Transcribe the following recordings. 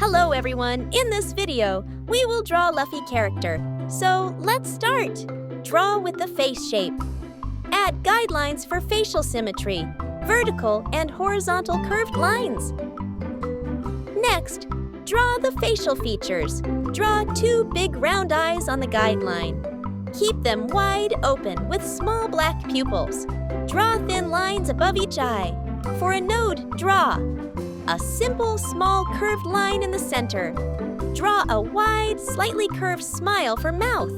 Hello everyone! In this video, we will draw Luffy character. So let's start! Draw with the face shape. Add guidelines for facial symmetry, vertical and horizontal curved lines. Next, draw the facial features. Draw 2 big round eyes on the guideline. Keep them wide open with small black pupils. Draw thin lines above each eye. For a node, draw a simple, small curved line in the center. Draw a wide, slightly curved smile for mouth.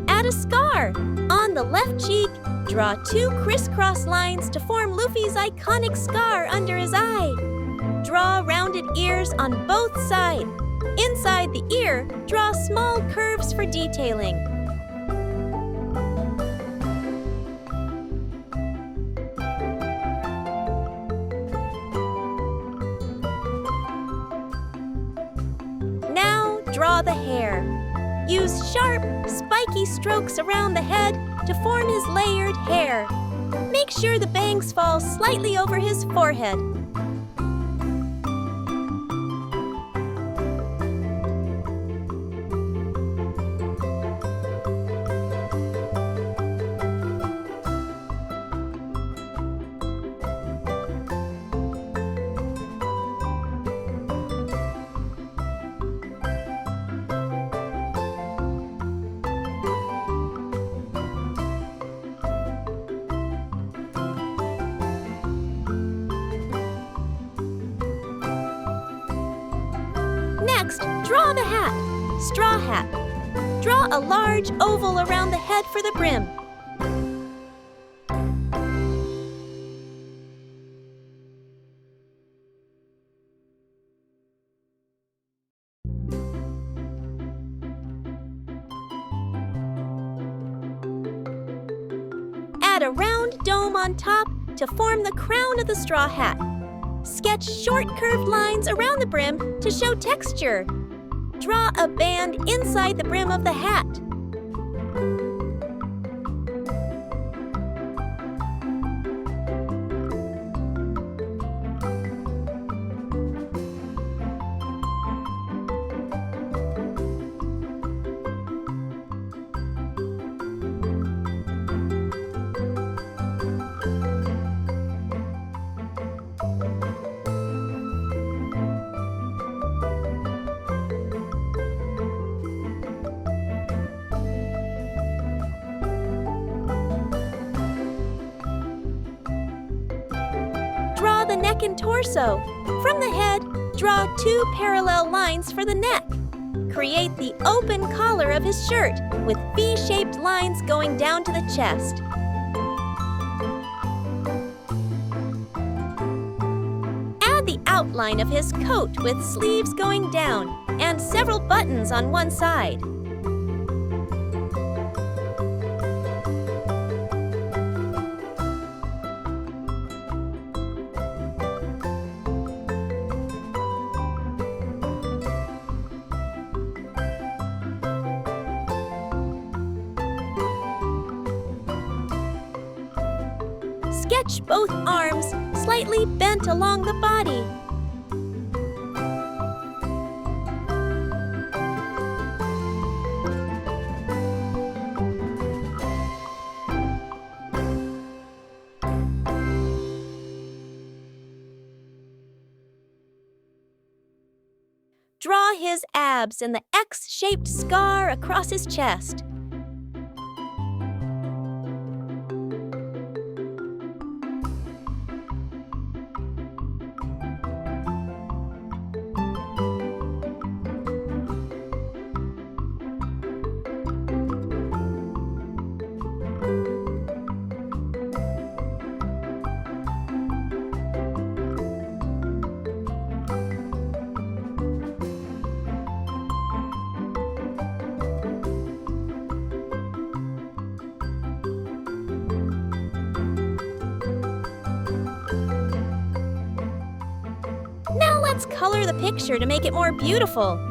Add a scar. On the left cheek, draw 2 crisscross lines to form Luffy's iconic scar under his eye. Draw rounded ears on both sides. Inside the ear, draw small curves for detailing. Now, draw the hair. Use sharp, spiky strokes around the head to form his layered hair. Make sure the bangs fall slightly over his forehead. Next, draw the hat, straw hat. Draw a large oval around the head for the brim. Add a round dome on top to form the crown of the straw hat. Sketch short curved lines around the brim to show texture. Draw a band inside the brim of the hat. Draw the neck and torso. From the head, draw 2 parallel lines for the neck. Create the open collar of his shirt with V-shaped lines going down to the chest. Add the outline of his coat with sleeves going down and several buttons on one side. Sketch both arms slightly bent along the body. Draw his abs and the X-shaped scar across his chest. Now let's color the picture to make it more beautiful.